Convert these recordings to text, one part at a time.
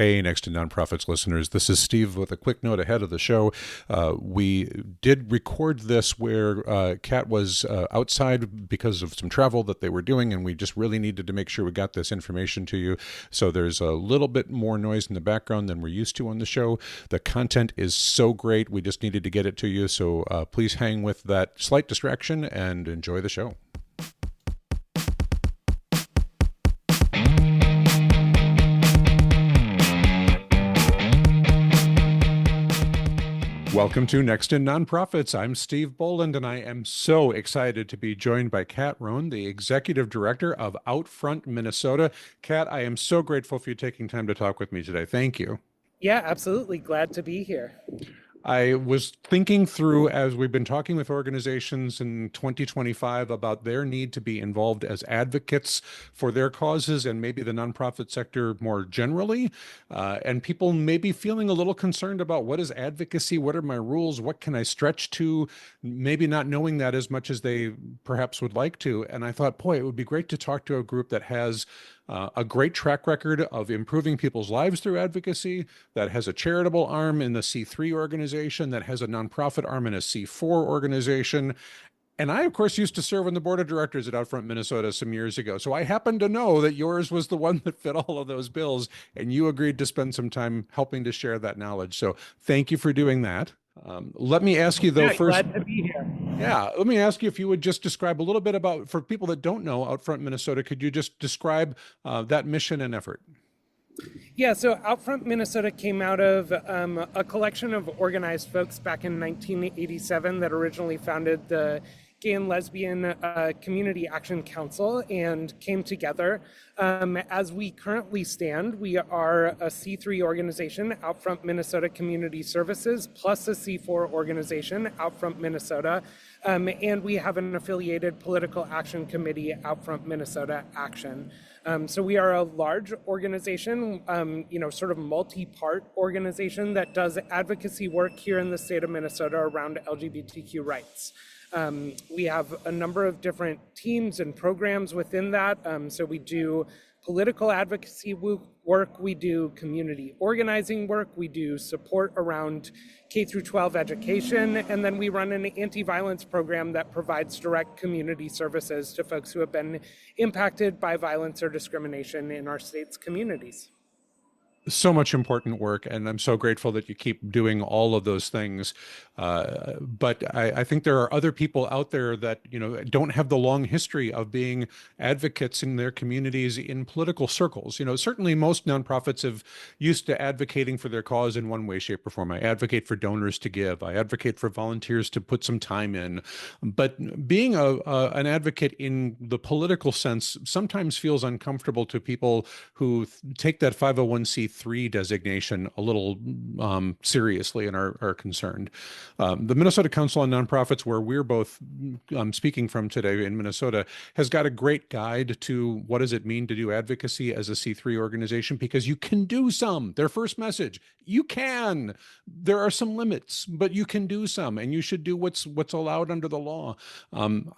Hey, Next to Nonprofits listeners, this is Steve with a quick note ahead of the show. We did record this where Kat was outside because of some travel that they were doing, and we just really needed to make sure we got this information to you. So there's a little bit more noise in the background than we're used to on the show. The content is so great, we just needed to get it to you. So please hang with that slight distraction and enjoy the show. Welcome to Next in Nonprofits. I'm Steve Boland, and I am so excited to be joined by Kat Rohn, the Executive Director of Outfront Minnesota. Kat, I am so grateful for you taking time to talk with me today. Thank you. Yeah, absolutely. Glad to be here. I was thinking through, as we've been talking with organizations in 2025 about their need to be involved as advocates for their causes and maybe the nonprofit sector more generally, and people may be feeling a little concerned about what is advocacy, what are my rules, what can I stretch to, maybe not knowing that as much as they perhaps would like to. And I thought, boy, it would be great to talk to a group that has a great track record of improving people's lives through advocacy, that has a charitable arm in the C3 organization, that has a nonprofit arm in a C4 organization. And I, of course, used to serve on the board of directors at Outfront Minnesota some years ago. So I happen to know that yours was the one that fit all of those bills, and you agreed to spend some time helping to share that knowledge. So thank you for doing that. Let me ask you, though, first. Glad to be here. Yeah, let me ask you if you would just describe a little bit about, for people that don't know Outfront Minnesota, could you just describe that mission and effort? Yeah, so Outfront Minnesota came out of a collection of organized folks back in 1987 that originally founded the Gay and Lesbian Community Action Council and came together. As we currently stand, we are a C3 organization, Outfront Minnesota Community Services, plus a C4 organization, Outfront Minnesota, and we have an affiliated political action committee, Outfront Minnesota Action. So we are a large organization, sort of multi-part organization that does advocacy work here in the state of Minnesota around LGBTQ rights. We have a number of different teams and programs within that. So we do political advocacy work, we do community organizing work, we do support around K through 12 education, and then we run an anti-violence program that provides direct community services to folks who have been impacted by violence or discrimination in our state's communities. So much important work, and I'm so grateful that you keep doing all of those things. But I think there are other people out there that, don't have the long history of being advocates in their communities in political circles. Certainly most nonprofits have used to advocating for their cause in one way, shape, or form. I advocate for donors to give. I advocate for volunteers to put some time in. But being an advocate in the political sense sometimes feels uncomfortable to people who take that 501c3 designation a little seriously and are concerned. The Minnesota Council on Nonprofits, where we're both speaking from today in Minnesota, has got a great guide to what does it mean to do advocacy as a C3 organization, because you can do some. Their first message, you can. There are some limits, but you can do some, and you should do what's allowed under the law.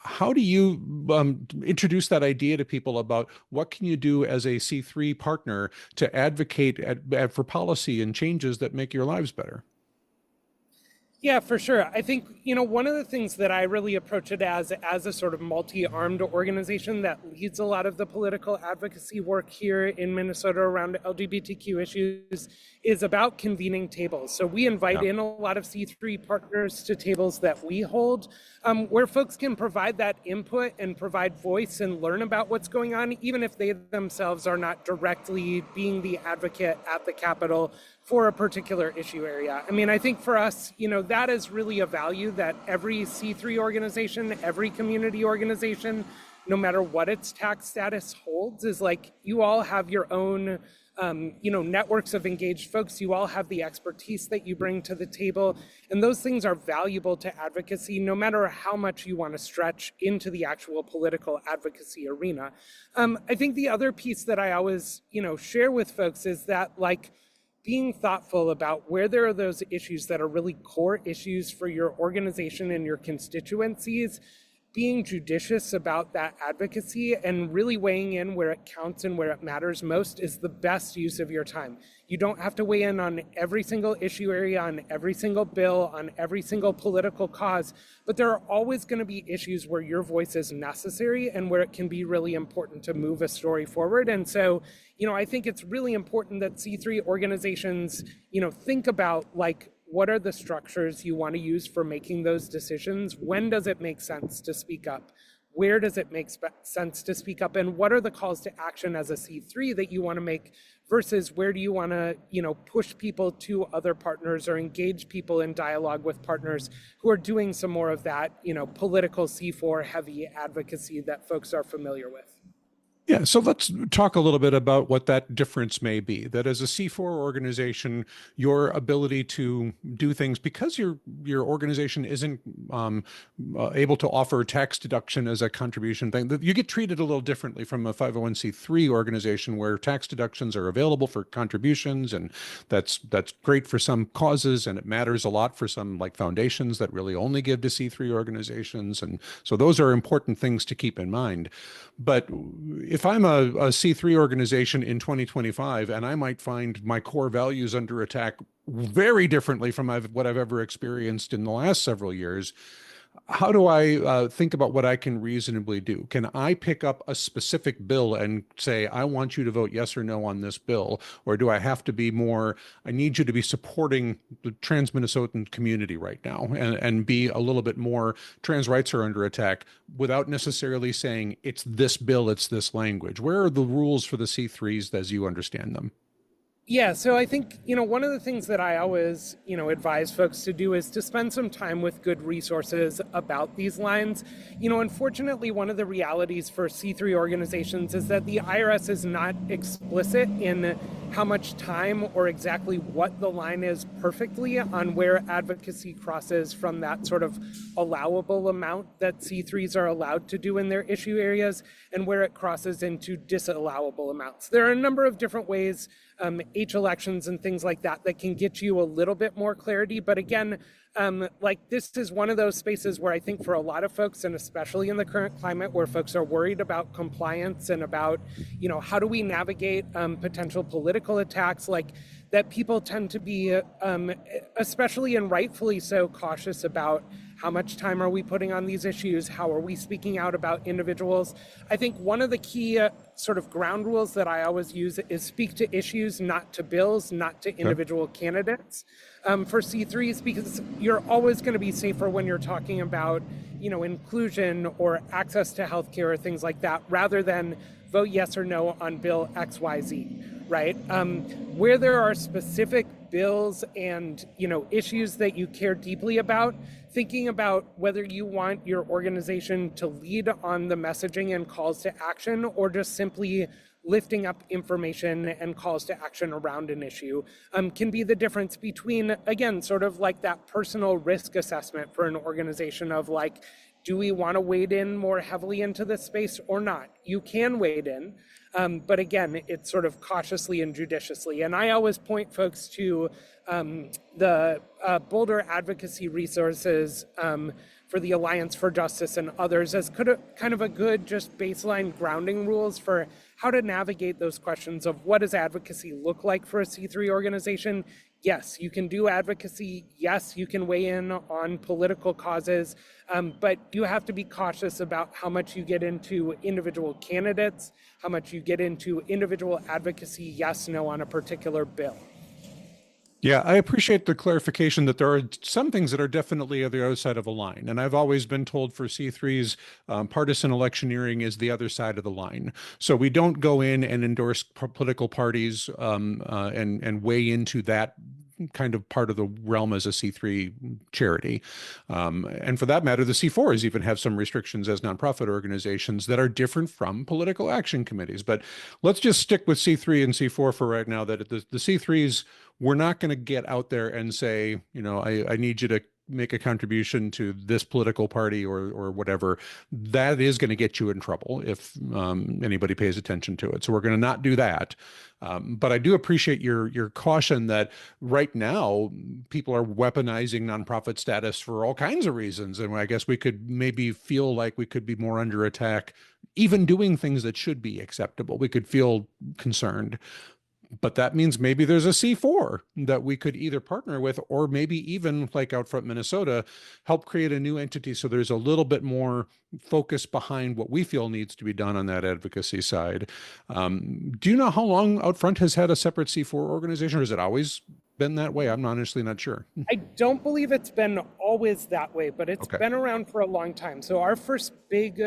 How do you introduce that idea to people about what can you do as a C3 partner to advocate for policy and changes that make your lives better? Yeah, for sure. I think, one of the things that I really approach it as a sort of multi-armed organization that leads a lot of the political advocacy work here in Minnesota around LGBTQ issues is about convening tables. So we invite in a lot of C3 partners to tables that we hold, where folks can provide that input and provide voice and learn about what's going on, even if they themselves are not directly being the advocate at the Capitol for a particular issue area. I mean, I think for us, that is really a value that every C3 organization, every community organization, no matter what its tax status holds, is like you all have your own networks of engaged folks. You all have the expertise that you bring to the table. And those things are valuable to advocacy, no matter how much you want to stretch into the actual political advocacy arena. I think the other piece that I always, share with folks is that, being thoughtful about where there are those issues that are really core issues for your organization and your constituencies, being judicious about that advocacy and really weighing in where it counts and where it matters most is the best use of your time. You don't have to weigh in on every single issue area, on every single bill, on every single political cause, but there are always going to be issues where your voice is necessary and where it can be really important to move a story forward. And so, I think it's really important that C3 organizations, think about like, what are the structures you want to use for making those decisions? When does it make sense to speak up? Where does it make sense to speak up? And what are the calls to action as a C3 that you want to make versus where do you want to, push people to other partners or engage people in dialogue with partners who are doing some more of that, political C4 heavy advocacy that folks are familiar with? Yeah, so let's talk a little bit about what that difference may be. That as a C4 organization, your ability to do things because your organization isn't able to offer tax deduction as a contribution thing, that you get treated a little differently from a 501c3 organization where tax deductions are available for contributions, and that's great for some causes, and it matters a lot for some like foundations that really only give to C3 organizations, and so those are important things to keep in mind. But if I'm a C3 organization in 2025, and I might find my core values under attack very differently from what I've ever experienced in the last several years, how do I think about what I can reasonably do? Can I pick up a specific bill and say, I want you to vote yes or no on this bill? Or do I have to be more, I need you to be supporting the trans Minnesotan community right now and be a little bit more trans rights are under attack without necessarily saying it's this bill, it's this language? Where are the rules for the C3s as you understand them? Yeah, so I think, one of the things that I always, advise folks to do is to spend some time with good resources about these lines. Unfortunately, one of the realities for C3 organizations is that the IRS is not explicit in how much time or exactly what the line is perfectly on where advocacy crosses from that sort of allowable amount that C3s are allowed to do in their issue areas and where it crosses into disallowable amounts. There are a number of different ways, H elections and things like that can get you a little bit more clarity. But again, this is one of those spaces where I think for a lot of folks, and especially in the current climate where folks are worried about compliance and about, how do we navigate potential political attacks, like that people tend to be, especially and rightfully so, cautious about how much time are we putting on these issues? How are we speaking out about individuals? I think one of the key sort of ground rules that I always use is speak to issues, not to bills, not to individual candidates for C3s, because you're always going to be safer when you're talking about, inclusion or access to healthcare or things like that, rather than vote yes or no on bill XYZ, right? Where there are specific bills and, issues that you care deeply about, thinking about whether you want your organization to lead on the messaging and calls to action, or just simply lifting up information and calls to action around an issue, can be the difference between, again, sort of like that personal risk assessment for an organization of like, do we want to wade in more heavily into this space or not? You can wade in, but again, it's sort of cautiously and judiciously. And I always point folks to the Boulder advocacy resources for the Alliance for Justice and others as kind of a good just baseline grounding rules for how to navigate those questions of what does advocacy look like for a C3 organization. Yes, you can do advocacy. Yes, you can weigh in on political causes, but you have to be cautious about how much you get into individual candidates, how much you get into individual advocacy, yes, no, on a particular bill. Yeah, I appreciate the clarification that there are some things that are definitely on the other side of a line. And I've always been told for C3s, partisan electioneering is the other side of the line. So we don't go in and endorse political parties and weigh into that kind of part of the realm as a C3 charity. And for that matter, the C4s even have some restrictions as nonprofit organizations that are different from political action committees. But let's just stick with C3 and C4 for right now, that the C3s, we're not going to get out there and say, I need you to make a contribution to this political party or whatever, that is going to get you in trouble if anybody pays attention to it. So we're going to not do that. But I do appreciate your caution that right now people are weaponizing nonprofit status for all kinds of reasons, and I guess we could maybe feel like we could be more under attack, even doing things that should be acceptable. We could feel concerned. But that means maybe there's a C4 that we could either partner with, or maybe even like Outfront Minnesota, help create a new entity so there's a little bit more focus behind what we feel needs to be done on that advocacy side. Do you know how long Outfront has had a separate C4 organization, or has it always been that way? I'm honestly not sure. I don't believe it's been always that way, but it's Okay. been around for a long time. So our first big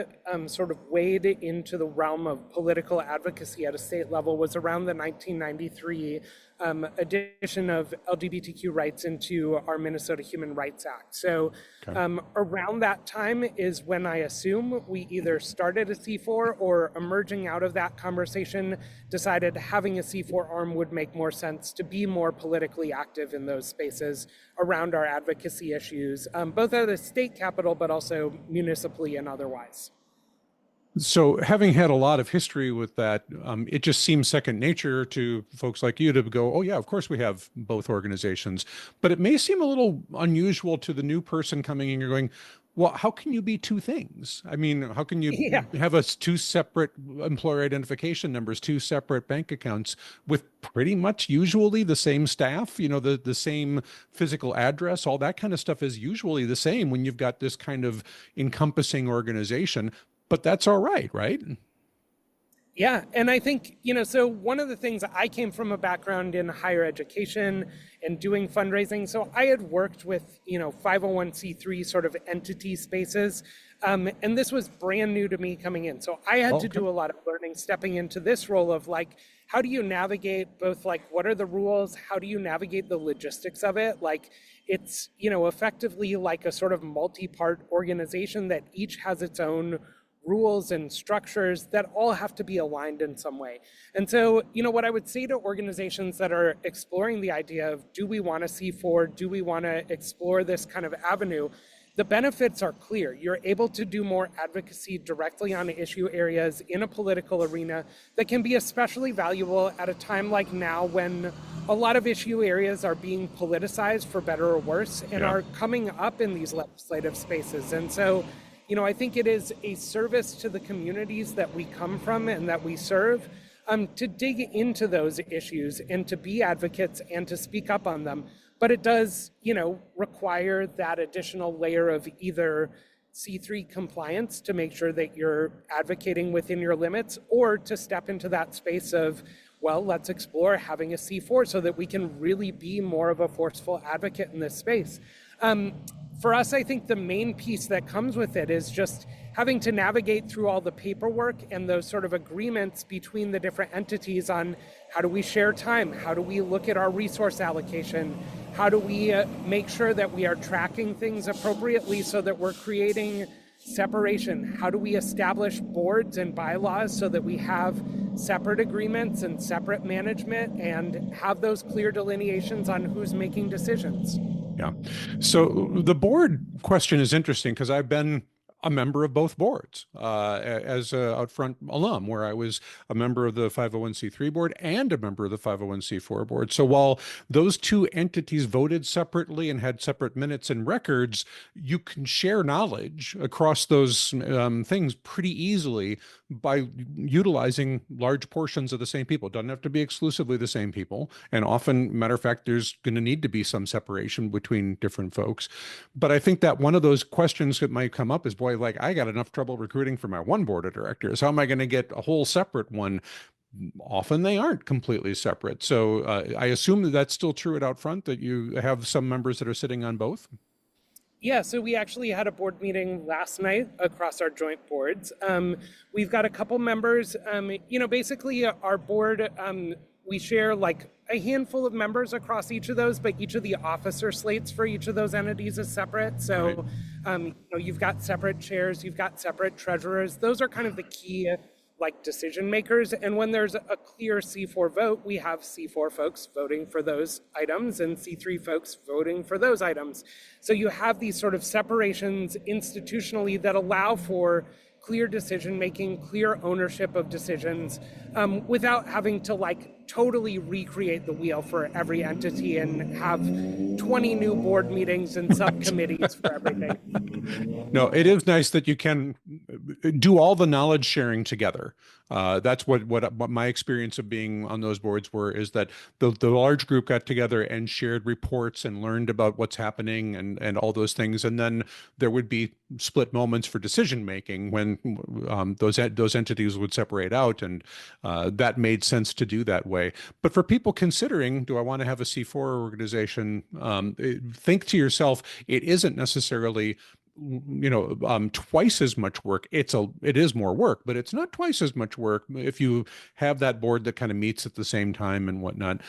sort of wade into the realm of political advocacy at a state level was around the 1993 addition of LGBTQ rights into our Minnesota Human Rights Act. So around that time is when I assume we either started a C4 or, emerging out of that conversation, decided having a C4 arm would make more sense to be more politically active in those spaces around our advocacy issues, both at the state capital, but also municipally and otherwise. So, having had a lot of history with that, it just seems second nature to folks like you to go, oh, yeah, of course we have both organizations. But it may seem a little unusual to the new person coming in. You're going, well, how can you be two things? I mean, how can you Yeah. have us two separate employer identification numbers, two separate bank accounts with pretty much usually the same staff, the same physical address, all that kind of stuff is usually the same when you've got this kind of encompassing organization. But that's all right, right? Yeah, and I think, so one of the things, I came from a background in higher education and doing fundraising. So I had worked with, 501c3 sort of entity spaces. And this was brand new to me coming in. So I had to do a lot of learning, stepping into this role of like, how do you navigate both, like, what are the rules? How do you navigate the logistics of it? Like, it's, effectively like a sort of multi-part organization that each has its own rules and structures that all have to be aligned in some way. And so, what I would say to organizations that are exploring the idea of, do we want to see forward? Do we want to explore this kind of avenue? The benefits are clear. You're able to do more advocacy directly on issue areas in a political arena that can be especially valuable at a time like now, when a lot of issue areas are being politicized for better or worse and are coming up in these legislative spaces. And so, I think it is a service to the communities that we come from and that we serve, to dig into those issues and to be advocates and to speak up on them. But it does, require that additional layer of either C3 compliance to make sure that you're advocating within your limits, or to step into that space of, well, let's explore having a C4 so that we can really be more of a forceful advocate in this space. For us, I think the main piece that comes with it is just having to navigate through all the paperwork and those sort of agreements between the different entities on how do we share time, how do we look at our resource allocation, how do we make sure that we are tracking things appropriately so that we're creating separation, how do we establish boards and bylaws so that we have separate agreements and separate management and have those clear delineations on who's making decisions. Yeah. So the board question is interesting because I've been a member of both boards as a Outfront alum, where I was a member of the 501c3 board and a member of the 501c4 board. So while those two entities voted separately and had separate minutes and records, you can share knowledge across those things pretty easily by utilizing large portions of the same people. It doesn't have to be exclusively the same people. And often, matter of fact, there's going to need to be some separation between different folks. But I think that one of those questions that might come up is, boy, like, I got enough trouble recruiting for my one board of directors. How am I going to get a whole separate one? Often they aren't completely separate. So I assume that that's still true at Outfront, that you have some members that are sitting on both? Yeah, so we actually had a board meeting last night across our joint boards. We've got a couple members, basically our board, we share like a handful of members across each of those, but each of the officer slates for each of those entities is separate. So, you've got separate chairs, you've got separate treasurers. Those are kind of the key like decision makers. And when there's a clear C4 vote, we have C4 folks voting for those items and C3 folks voting for those items. So you have these sort of separations institutionally that allow for clear decision making, clear ownership of decisions, without having to like totally recreate the wheel for every entity and have 20 new board meetings and subcommittees for everything. No, it is nice that you can do all the knowledge sharing together. That's what my experience of being on those boards were, is that the large group got together and shared reports and learned about what's happening and all those things. And then there would be split moments for decision making when those entities would separate out, and that made sense to do that way. But for people considering, do I want to have a C4 organization? Think to yourself, it isn't necessarily twice as much work. It is more work, but it's not twice as much work if you have that board that kind of meets at the same time and whatnot.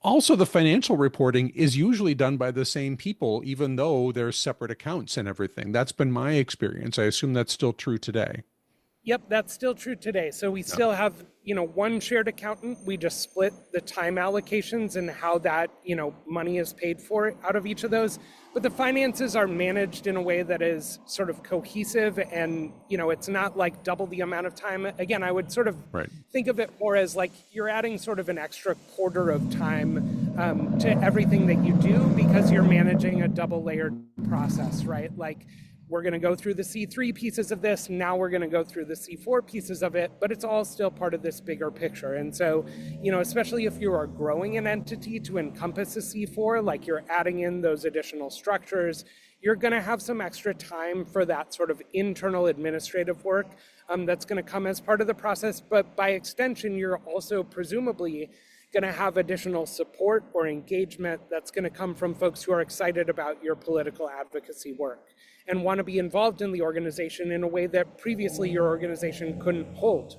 Also, the financial reporting is usually done by the same people, even though there's separate accounts and everything. That's been my experience. I assume that's still true today. Yep, that's still true today. So we still have, one shared accountant. We just split the time allocations and how that, money is paid for out of each of those. But the finances are managed in a way that is sort of cohesive, and, it's not like double the amount of time. Again, I would sort of think of it more as like you're adding sort of an extra quarter of time to everything that you do because you're managing a double layered process, right? Like, we're going to go through the C3 pieces of this. Now we're going to go through the C4 pieces of it, but it's all still part of this bigger picture. And so, especially if you are growing an entity to encompass a C4, like you're adding in those additional structures, you're going to have some extra time for that sort of internal administrative work that's going to come as part of the process. But by extension, you're also presumably going to have additional support or engagement that's going to come from folks who are excited about your political advocacy work and want to be involved in the organization in a way that previously your organization couldn't hold.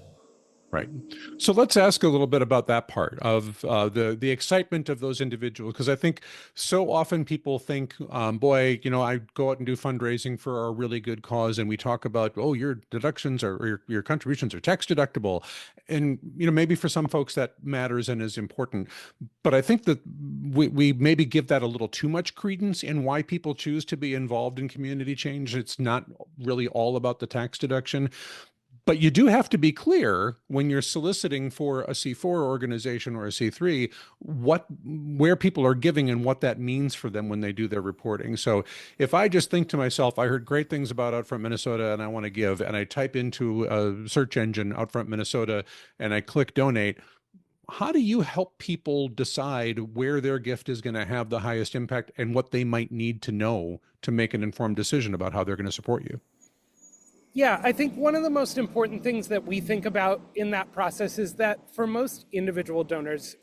Right. So let's ask a little bit about that part of the excitement of those individuals, because I think so often people think, boy, I go out and do fundraising for a really good cause, and we talk about, oh, your deductions or your contributions are tax deductible, and maybe for some folks that matters and is important, but I think that we maybe give that a little too much credence in why people choose to be involved in community change. It's not really all about the tax deduction. But you do have to be clear when you're soliciting for a C4 organization or a C3, where people are giving and what that means for them when they do their reporting. So if I just think to myself, I heard great things about Outfront Minnesota and I want to give, and I type into a search engine, Outfront Minnesota, and I click donate, how do you help people decide where their gift is going to have the highest impact and what they might need to know to make an informed decision about how they're going to support you? Yeah, I think one of the most important things that we think about in that process is that for most individual donors,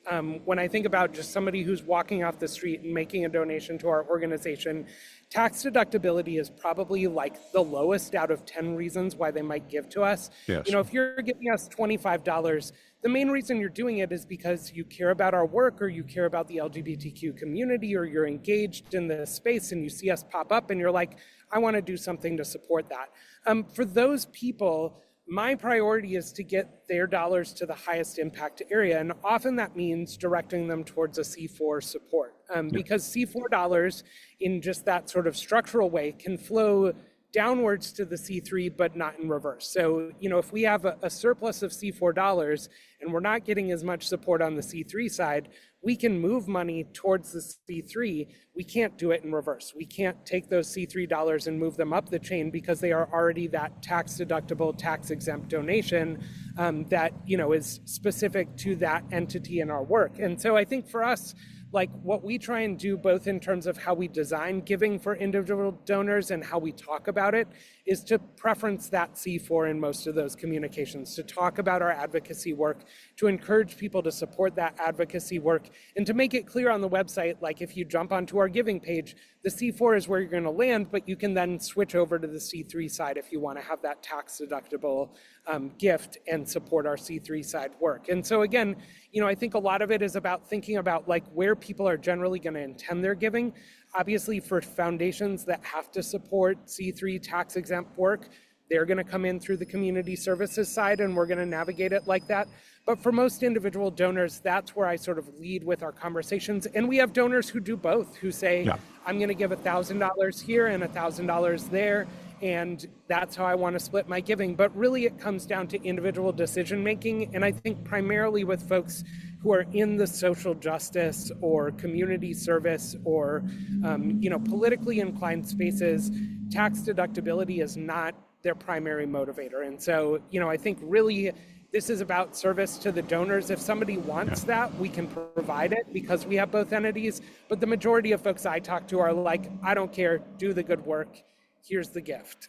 when I think about just somebody who's walking off the street and making a donation to our organization, tax deductibility is probably like the lowest out of 10 reasons why they might give to us. Yes. If you're giving us $25, the main reason you're doing it is because you care about our work or you care about the LGBTQ community or you're engaged in the space and you see us pop up and you're like, I want to do something to support that. For those people, my priority is to get their dollars to the highest impact area. And often that means directing them towards a C4 support because C4 dollars in just that sort of structural way can flow downwards to the C3, but not in reverse. So, if we have a surplus of C4 dollars and we're not getting as much support on the C3 side, we can move money towards the C3. We can't do it in reverse. We can't take those C3 dollars and move them up the chain because they are already that tax deductible, tax exempt donation that, is specific to that entity in our work. And so I think for us, like what we try and do both in terms of how we design giving for individual donors and how we talk about it is to preference that C4 in most of those communications, to talk about our advocacy work, to encourage people to support that advocacy work, and to make it clear on the website, like if you jump onto our giving page, the C4 is where you're going to land, but you can then switch over to the C3 side if you want to have that tax deductible gift and support our C3 side work. And so again, I think a lot of it is about thinking about like where people are generally going to intend their giving. Obviously for foundations that have to support C3 tax exempt work, they're going to come in through the community services side, and we're going to navigate it like that. But for most individual donors, that's where I sort of lead with our conversations. And we have donors who do both, who say, Yeah. I'm going to give $1,000 here and $1,000 there, and that's how I want to split my giving. But really, it comes down to individual decision making. And I think primarily with folks who are in the social justice or community service or politically inclined spaces, tax deductibility is not their primary motivator. And so, I think really this is about service to the donors. If somebody wants that, we can provide it because we have both entities. But the majority of folks I talk to are like, I don't care, do the good work. Here's the gift.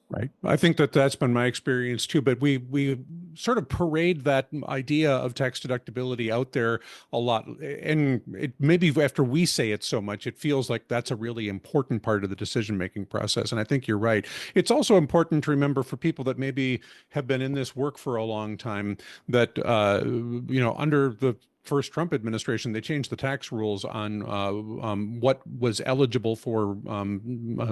Right. I think that that's been my experience too, but we sort of parade that idea of tax deductibility out there a lot. And maybe after we say it so much, it feels like that's a really important part of the decision-making process. And I think you're right. It's also important to remember for people that maybe have been in this work for a long time that, under the first Trump administration, they changed the tax rules on what was eligible for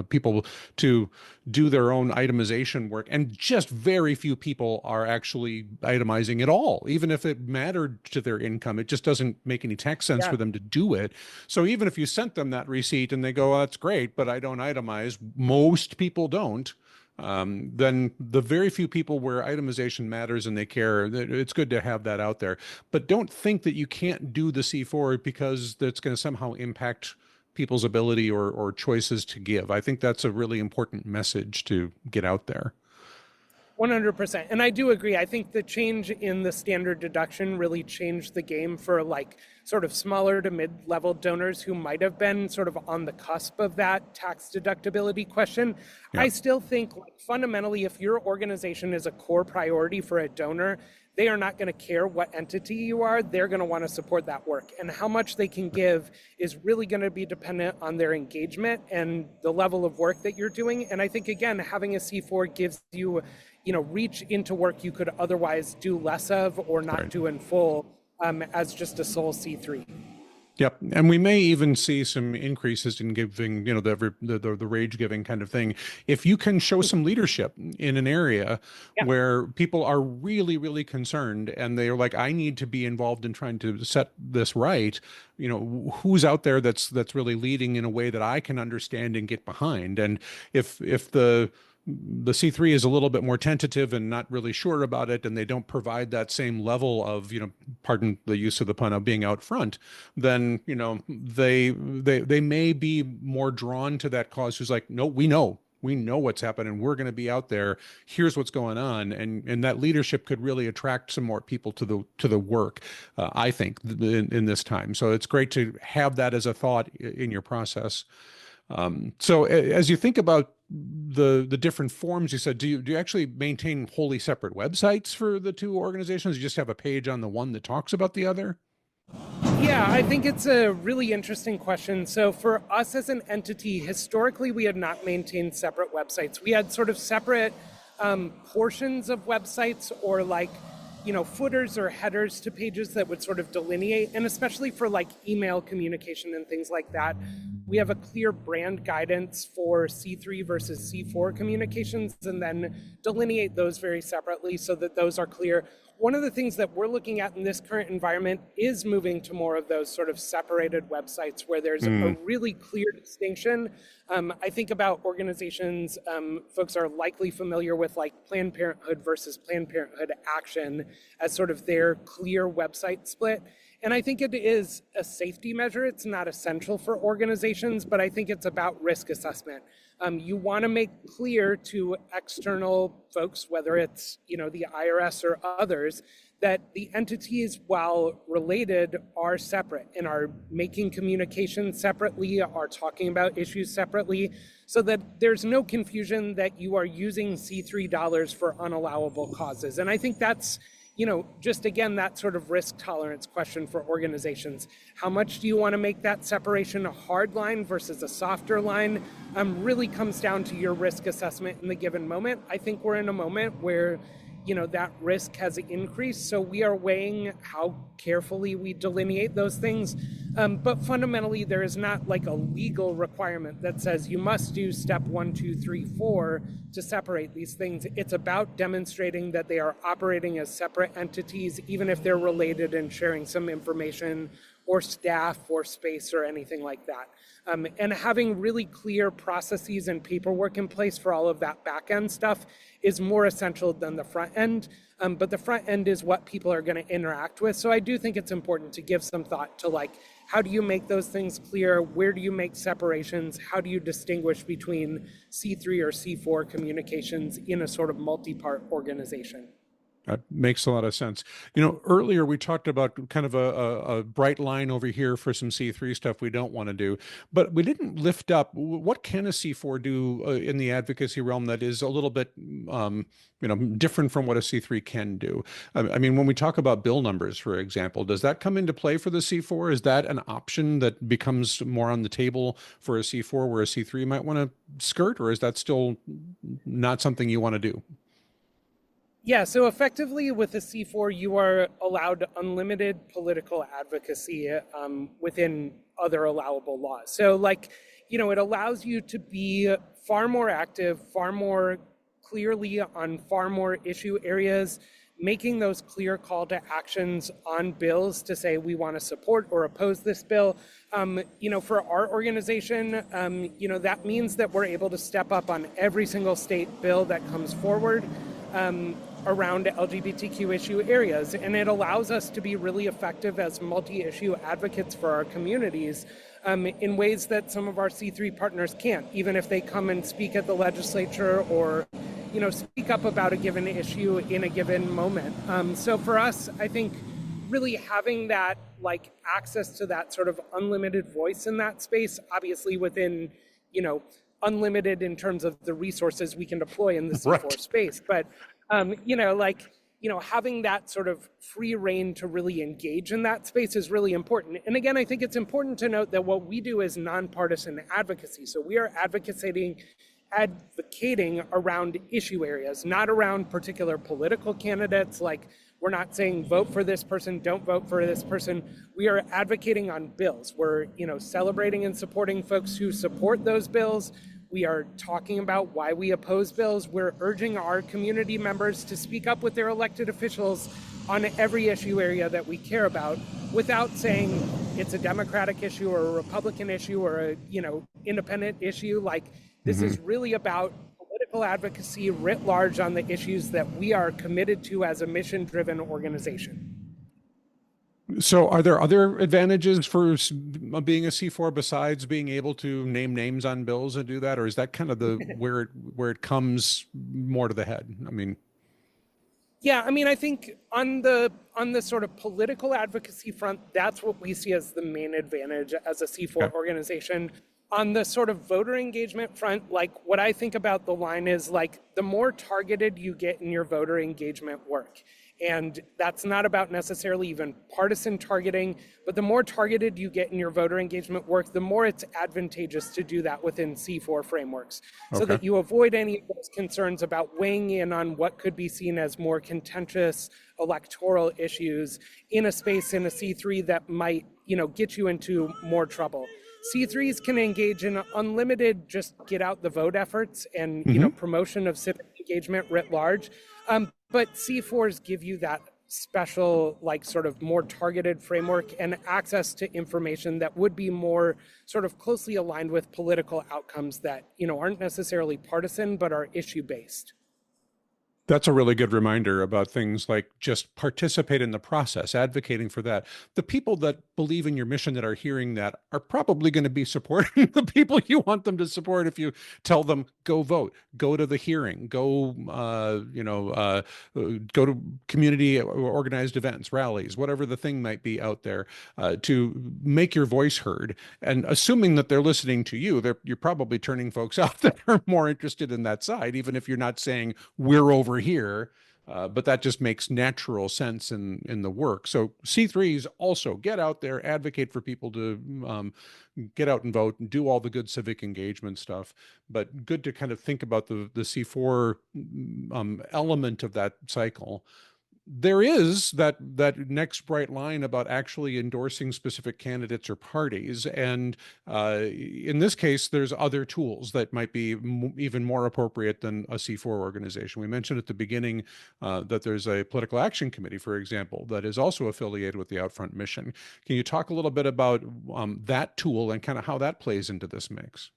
people to do their own itemization work. And just very few people are actually itemizing at all. Even if it mattered to their income, it just doesn't make any tax sense for them to do it. So even if you sent them that receipt and they go, oh, that's great, but I don't itemize, most people don't. Then the very few people where itemization matters and they care, it's good to have that out there. But don't think that you can't do the C4 because that's going to somehow impact people's ability or choices to give. I think that's a really important message to get out there. 100%. And I do agree. I think the change in the standard deduction really changed the game for sort of smaller to mid-level donors who might have been sort of on the cusp of that tax deductibility question. Yeah. I still think fundamentally, if your organization is a core priority for a donor, they are not going to care what entity you are. They're going to want to support that work. And how much they can give is really going to be dependent on their engagement and the level of work that you're doing. And I think, again, having a C4 gives you reach into work you could otherwise do less of or not do in full as just a sole C3. Yep. And we may even see some increases in giving, the rage giving kind of thing. If you can show some leadership in an area where people are really, really concerned and they're like, I need to be involved in trying to set this right, who's out there that's really leading in a way that I can understand and get behind. And if the C3 is a little bit more tentative and not really sure about it, and they don't provide that same level of, pardon the use of the pun, of being out front, then, they may be more drawn to that cause who's like, no, we know what's happening. We're going to be out there. Here's what's going on. And that leadership could really attract some more people to the work, I think, in this time. So it's great to have that as a thought in your process. So as you think about the different forms, you said, do you actually maintain wholly separate websites for the two organizations? You just have a page on the one that talks about the other? Yeah, I think it's a really interesting question. So for us as an entity, historically, we had not maintained separate websites. We had sort of separate portions of websites or footers or headers to pages that would sort of delineate, and especially for email communication and things like that, we have a clear brand guidance for C3 versus C4 communications and then delineate those very separately so that those are clear. One of the things that we're looking at in this current environment is moving to more of those sort of separated websites where there's a really clear distinction. I think about organizations, folks are likely familiar with Planned Parenthood versus Planned Parenthood Action as sort of their clear website split. And I think it is a safety measure. It's not essential for organizations, but I think it's about risk assessment. You want to make clear to external folks, whether it's the IRS or others, that the entities, while related, are separate and are making communication separately, are talking about issues separately, so that there's no confusion that you are using C3 dollars for unallowable causes. And I think that's just again, that sort of risk tolerance question for organizations. How much do you want to make that separation a hard line versus a softer line? Really comes down to your risk assessment in the given moment. I think we're in a moment where, that risk has increased. So we are weighing how carefully we delineate those things. But fundamentally, there is not like a legal requirement that says you must do step 1, 2, 3, 4 to separate these things. It's about demonstrating that they are operating as separate entities, even if they're related and sharing some information or staff or space or anything like that. And having really clear processes and paperwork in place for all of that back end stuff is more essential than the front end. But the front end is what people are going to interact with. So I do think it's important to give some thought to like, how do you make those things clear? Where do you make separations? How do you distinguish between C3 or C4 communications in a sort of multi-part organization? That makes a lot of sense. Earlier we talked about kind of a bright line over here for some C3 stuff we don't want to do, but we didn't lift up what can a C4 do in the advocacy realm that is a little bit, different from what a C3 can do. I mean, when we talk about bill numbers, for example, does that come into play for the C4? Is that an option that becomes more on the table for a C4 where a C3 might want to skirt, or is that still not something you want to do? Yeah, so effectively with a C4, you are allowed unlimited political advocacy within other allowable laws. So, like, it allows you to be far more active, far more clearly on far more issue areas, making those clear call to actions on bills to say we want to support or oppose this bill. For our organization, that means that we're able to step up on every single state bill that comes forward. Around LGBTQ issue areas. And it allows us to be really effective as multi-issue advocates for our communities in ways that some of our C3 partners can't, even if they come and speak at the legislature or, speak up about a given issue in a given moment. So for us, I think really having that like access to that sort of unlimited voice in that space, obviously within, unlimited in terms of the resources we can deploy in the C4 Right. space. But having that sort of free reign to really engage in that space is really important. And again, I think it's important to note that what we do is nonpartisan advocacy. So we are advocating around issue areas, not around particular political candidates. Like, we're not saying vote for this person, don't vote for this person. We are advocating on bills. We're, celebrating and supporting folks who support those bills. We are talking about why we oppose bills. We're urging our community members to speak up with their elected officials on every issue area that we care about without saying it's a Democratic issue or a Republican issue or a, independent issue. Like, this is really about political advocacy writ large on the issues that we are committed to as a mission-driven organization. So are there other advantages for being a C4 besides being able to name names on bills and do that? Or is that kind of the where it comes more to the head? I mean, yeah, I mean, I think on the sort of political advocacy front, that's what we see as the main advantage as a C4 okay. organization. On the sort of voter engagement front, like, what I think about the line is like, the more targeted you get in your voter engagement work, and that's not about necessarily even partisan targeting, but the more targeted you get in your voter engagement work, the more it's advantageous to do that within C4 frameworks, so Okay. that you avoid any of those concerns about weighing in on what could be seen as more contentious electoral issues in a space in a C3 that might, get you into more trouble. C3s can engage in unlimited just get out the vote efforts and promotion of civic engagement writ large. But C4s give you that special, like, sort of more targeted framework and access to information that would be more sort of closely aligned with political outcomes that, aren't necessarily partisan, but are issue based. That's a really good reminder about things like just participate in the process, advocating for that. The people that believe in your mission that are hearing that are probably going to be supporting the people you want them to support if you tell them, go vote, go to the hearing, go to community organized events, rallies, whatever the thing might be out there, to make your voice heard. And assuming that they're listening to you, you're probably turning folks out that are more interested in that side, even if you're not saying we're over here. But that just makes natural sense in the work. So C3s also get out there, advocate for people to get out and vote and do all the good civic engagement stuff. But good to kind of think about the C4 element of that cycle. there is that next bright line about actually endorsing specific candidates or parties, and in this case, there's other tools that might be even more appropriate than a C4 organization. We mentioned at the beginning that there's a political action committee, for example, that is also affiliated with the Outfront mission. Can you talk a little bit about that tool and kind of how that plays into this mix?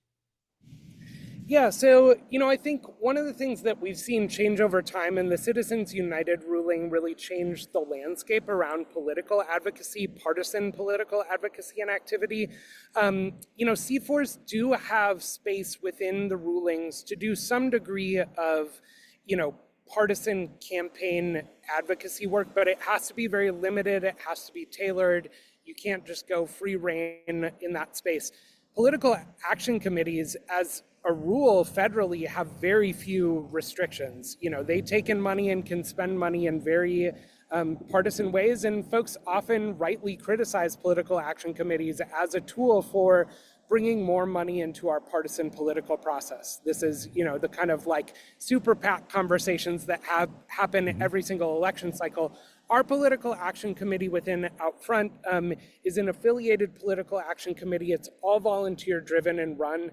Yeah, so, I think one of the things that we've seen change over time, and the Citizens United ruling really changed the landscape around political advocacy, partisan political advocacy and activity. C4s do have space within the rulings to do some degree of, partisan campaign advocacy work, but it has to be very limited. It has to be tailored. You can't just go free rein in that space. Political action committees, as a rule, federally have very few restrictions. They take in money and can spend money in very partisan ways, and folks often rightly criticize political action committees as a tool for bringing more money into our partisan political process. This is, the kind of like super PAC conversations that happen every single election cycle. Our political action committee within Outfront is an affiliated political action committee. It's all volunteer driven and run.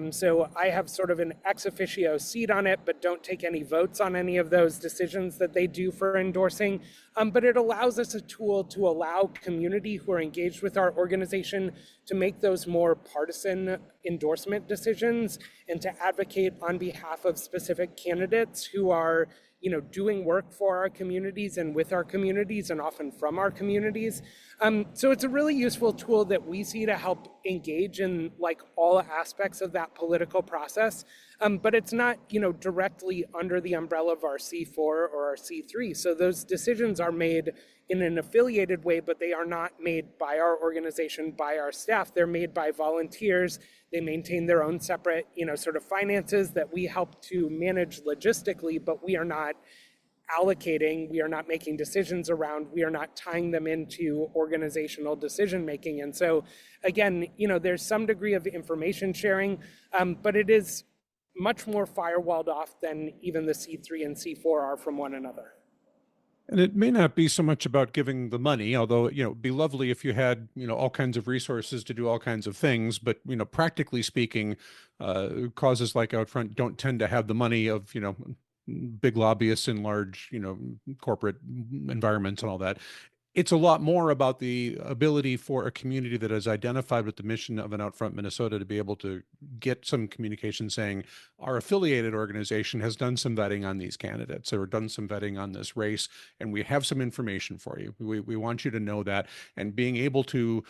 So I have sort of an ex officio seat on it, but don't take any votes on any of those decisions that they do for endorsing. But it allows us a tool to allow community who are engaged with our organization to make those more partisan endorsement decisions and to advocate on behalf of specific candidates who are doing work for our communities and with our communities and often from our communities. So it's a really useful tool that we see to help engage in like all aspects of that political process. But it's not, directly under the umbrella of our C4 or our C3. So those decisions are made in an affiliated way, but they are not made by our organization, by our staff. They're made by volunteers. They maintain their own separate, sort of finances that we help to manage logistically, but we are not allocating, we are not making decisions around, we are not tying them into organizational decision making. And so again, there's some degree of information sharing, but it is much more firewalled off than even the C3 and C4 are from one another. And it may not be so much about giving the money, although, it'd be lovely if you had, all kinds of resources to do all kinds of things. But, practically speaking, causes like Outfront don't tend to have the money of, big lobbyists in large, corporate environments and all that. It's a lot more about the ability for a community that is identified with the mission of an Outfront Minnesota to be able to get some communication saying our affiliated organization has done some vetting on these candidates or done some vetting on this race, and we have some information for you. We want you to know that, and being able to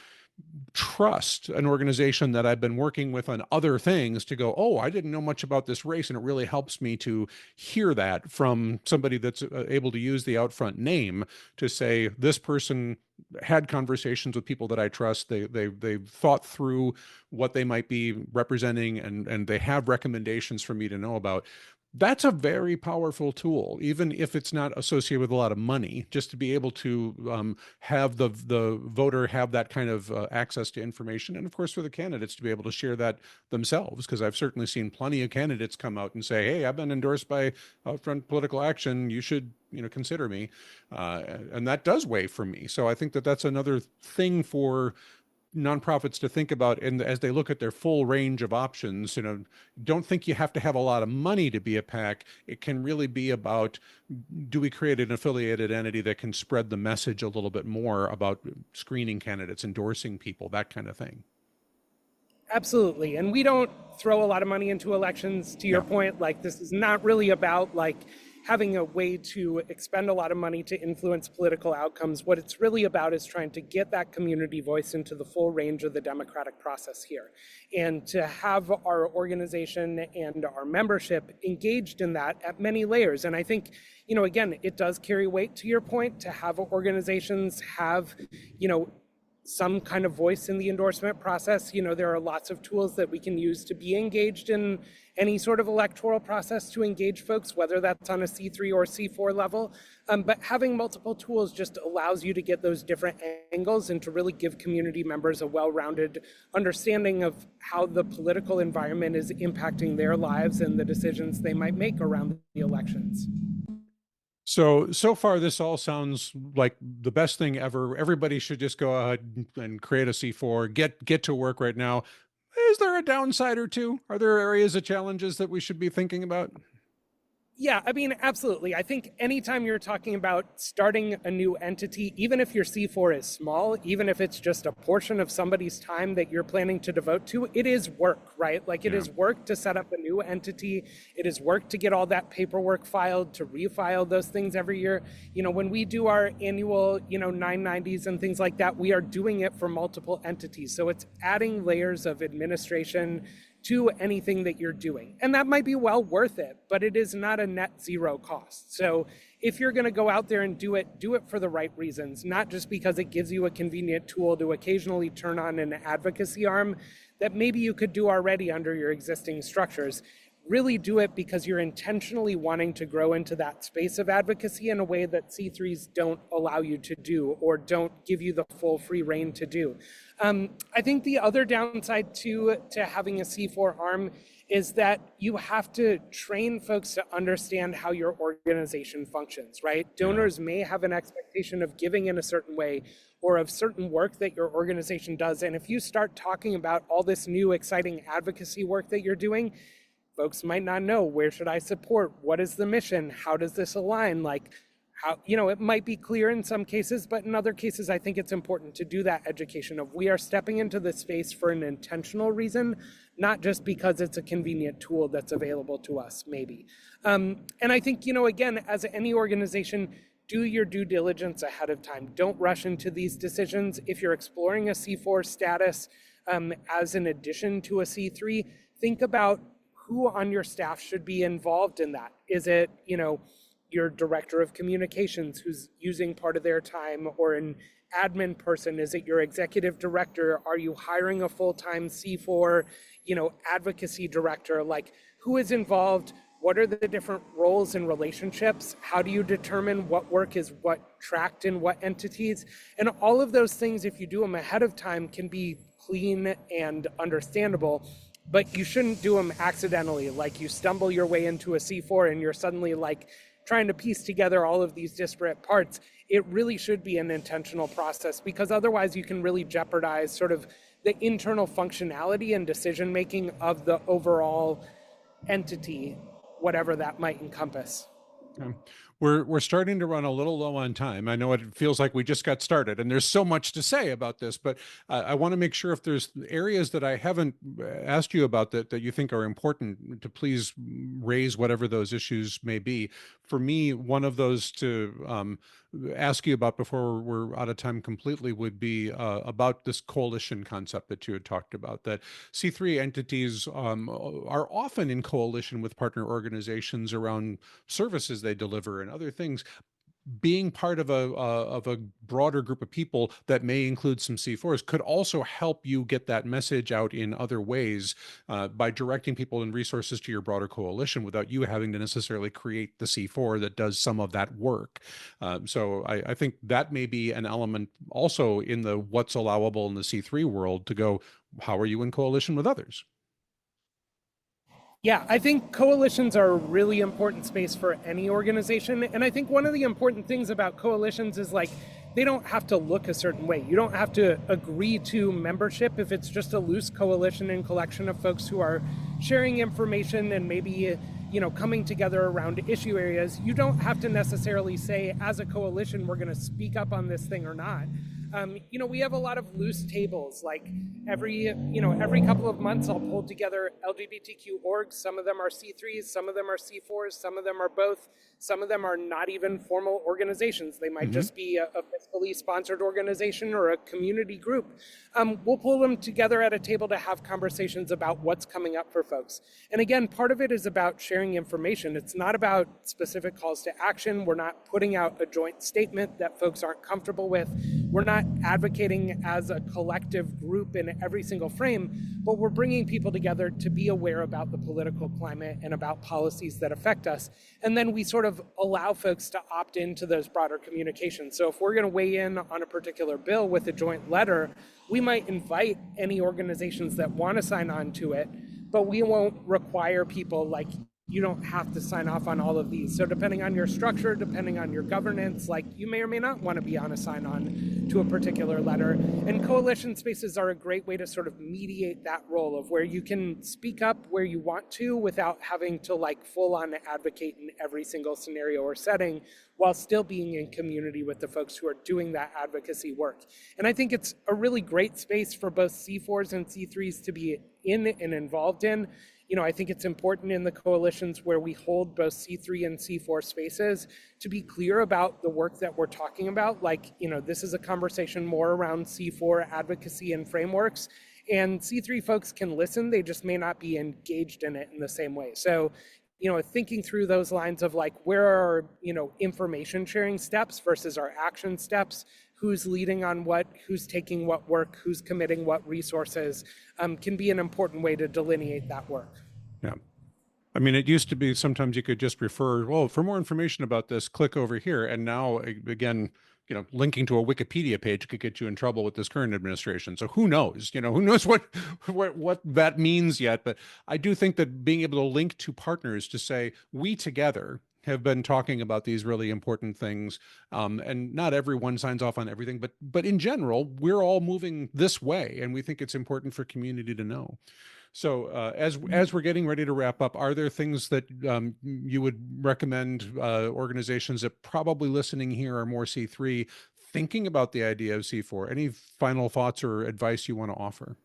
trust an organization that I've been working with on other things to go, oh, I didn't know much about this race. And it really helps me to hear that from somebody that's able to use the Outfront name to say, this person had conversations with people that I trust. They've thought through what they might be representing, and they have recommendations for me to know about. That's a very powerful tool, even if it's not associated with a lot of money, just to be able to have the voter have that kind of access to information. And of course, for the candidates to be able to share that themselves, because I've certainly seen plenty of candidates come out and say, hey, I've been endorsed by Outfront Political Action. You should consider me. And that does weigh for me. So I think that that's another thing for nonprofits to think about, and as they look at their full range of options, don't think you have to have a lot of money to be a PAC. It can really be about, do we create an affiliated entity that can spread the message a little bit more about screening candidates, endorsing people, that kind of thing. Absolutely. And we don't throw a lot of money into elections, to your point. Like, this is not really about like having a way to expend a lot of money to influence political outcomes. What it's really about is trying to get that community voice into the full range of the democratic process here, and to have our organization and our membership engaged in that at many layers. And I think, again, it does carry weight, to your point, to have organizations have, some kind of voice in the endorsement process. There are lots of tools that we can use to be engaged in any sort of electoral process to engage folks, whether that's on a C3 or C4 level. But having multiple tools just allows you to get those different angles and to really give community members a well-rounded understanding of how the political environment is impacting their lives and the decisions they might make around the elections. So far, this all sounds like the best thing ever. Everybody should just go ahead and create a C4, get to work right now. Is there a downside or two? Are there areas of challenges that we should be thinking about? Yeah, I mean, absolutely. I think anytime you're talking about starting a new entity, even if your C4 is small, even if it's just a portion of somebody's time that you're planning to devote to, it is work, right? Like it Yeah. is work to set up a new entity. It is work to get all that paperwork filed, to refile those things every year. When we do our annual, 990s and things like that, we are doing it for multiple entities. So it's adding layers of administration to anything that you're doing. And that might be well worth it, but it is not a net zero cost. So if you're going to go out there and do it for the right reasons, not just because it gives you a convenient tool to occasionally turn on an advocacy arm that maybe you could do already under your existing structures. Really do it because you're intentionally wanting to grow into that space of advocacy in a way that C3s don't allow you to do or don't give you the full free reign to do. I think the other downside to having a C4 arm is that you have to train folks to understand how your organization functions, right? Yeah. Donors may have an expectation of giving in a certain way or of certain work that your organization does. And if you start talking about all this new exciting advocacy work that you're doing, folks might not know, where should I support? What is the mission? How does this align? Like, how, it might be clear in some cases, but in other cases, I think it's important to do that education of we are stepping into this space for an intentional reason, not just because it's a convenient tool that's available to us, maybe. And I think, again, as any organization, do your due diligence ahead of time. Don't rush into these decisions. If you're exploring a C4 status as an addition to a C3, think about who on your staff should be involved in that. Is it, your director of communications who's using part of their time, or an admin person? Is it your executive director? Are you hiring a full-time C4, advocacy director? Like, who is involved? What are the different roles and relationships? How do you determine what work is what tracked in what entities? And all of those things, if you do them ahead of time, can be clean and understandable. But you shouldn't do them accidentally. Like, you stumble your way into a C4 and you're suddenly like trying to piece together all of these disparate parts. It really should be an intentional process, because otherwise you can really jeopardize sort of the internal functionality and decision making of the overall entity, whatever that might encompass. Um, we're starting to run a little low on time. I know it feels like we just got started, and there's so much to say about this, but I want to make sure if there's areas that I haven't asked you about that you think are important, to please raise whatever those issues may be. For me, one of those to ask you about before we're out of time completely would be about this coalition concept that you had talked about, that C3 entities are often in coalition with partner organizations around services they deliver and other things. Being part of a broader group of people that may include some C4s could also help you get that message out in other ways, by directing people and resources to your broader coalition without you having to necessarily create the C4 that does some of that work. So I think that may be an element also in the what's allowable in the C3 world, to go, how are you in coalition with others? Yeah, I think coalitions are a really important space for any organization. And I think one of the important things about coalitions is, like, they don't have to look a certain way. You don't have to agree to membership if it's just a loose coalition and collection of folks who are sharing information and maybe, coming together around issue areas. You don't have to necessarily say, as a coalition, we're going to speak up on this thing or not. We have a lot of loose tables. Like, every couple of months, I'll pull together LGBTQ orgs. Some of them are C3s, some of them are C4s, some of them are both. Some of them are not even formal organizations. They might just be a fiscally sponsored organization or a community group. We'll pull them together at a table to have conversations about what's coming up for folks. And again, part of it is about sharing information. It's not about specific calls to action. We're not putting out a joint statement that folks aren't comfortable with. We're not advocating as a collective group in every single frame, but we're bringing people together to be aware about the political climate and about policies that affect us. And then we sort of allow folks to opt into those broader communications. So if we're going to weigh in on a particular bill with a joint letter, we might invite any organizations that want to sign on to it, but we won't require people, like, you don't have to sign off on all of these. So depending on your structure, depending on your governance, like you may or may not want to be on a sign on to a particular letter. And coalition spaces are a great way to sort of mediate that role of where you can speak up where you want to without having to like full on advocate in every single scenario or setting, while still being in community with the folks who are doing that advocacy work. And I think it's a really great space for both C4s and C3s to be in and involved in. You know, I think it's important in the coalitions where we hold both C3 and C4 spaces to be clear about the work that we're talking about. Like, you know, this is a conversation more around C4 advocacy and frameworks, and C3 folks can listen, they just may not be engaged in it in the same way. So, you know, thinking through those lines of like, where are, you know, information sharing steps versus our action steps, who's leading on what, who's taking what work, who's committing what resources, can be an important way to delineate that work. Yeah. I mean, it used to be sometimes you could just refer, well, for more information about this, click over here. And now, again, you know, linking to a Wikipedia page could get you in trouble with this current administration. So who knows, you know, who knows what that means yet. But I do think that being able to link to partners to say, we together have been talking about these really important things. And not everyone signs off on everything, but in general, we're all moving this way. And we think it's important for community to know. So as we're getting ready to wrap up, are there things that you would recommend organizations that probably listening here are more C3 thinking about the idea of C4? Any final thoughts or advice you want to offer?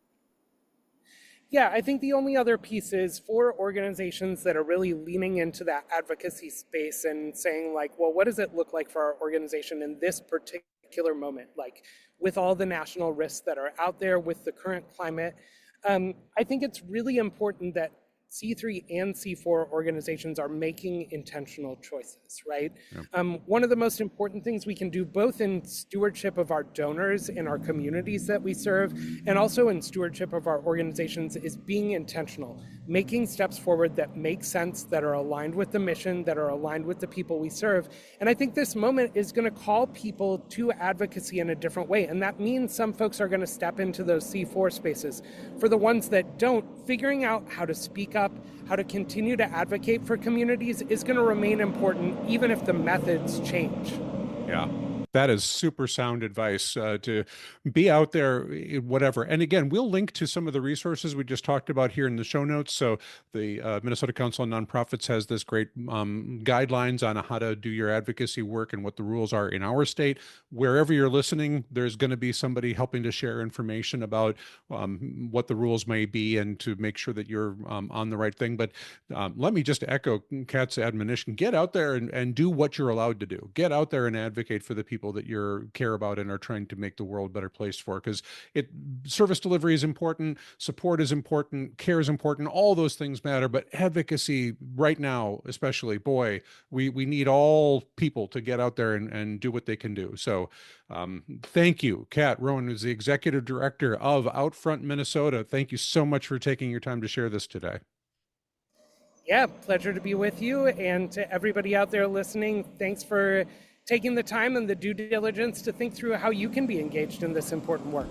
Yeah, I think the only other piece is for organizations that are really leaning into that advocacy space and saying like, well, what does it look like for our organization in this particular moment? Like with all the national risks that are out there with the current climate, I think it's really important that C3 and C4 organizations are making intentional choices, right? Yep. One of the most important things we can do both in stewardship of our donors in our communities that we serve and also in stewardship of our organizations is being intentional, making steps forward that make sense, that are aligned with the mission, that are aligned with the people we serve. And I think this moment is going to call people to advocacy in a different way. And that means some folks are going to step into those C4 spaces. For the ones that don't, figuring out how to speak up, how to continue to advocate for communities is going to remain important, even if the methods change. Yeah. That is super sound advice to be out there, whatever. And again, we'll link to some of the resources we just talked about here in the show notes. So the Minnesota Council on Nonprofits has this great guidelines on how to do your advocacy work and what the rules are in our state. Wherever you're listening, there's going to be somebody helping to share information about what the rules may be and to make sure that you're on the right thing. But let me just echo Kat's admonition. Get out there and do what you're allowed to do. Get out there and advocate for the people that you care about and are trying to make the world a better place for, because service delivery is important, support is important, care is important, all those things matter, but advocacy right now, especially, boy, we need all people to get out there and do what they can do. So thank you. Kat Rohn is the executive director of Outfront Minnesota. Thank you so much for taking your time to share this today. Yeah, pleasure to be with you. And to everybody out there listening, thanks for taking the time and the due diligence to think through how you can be engaged in this important work.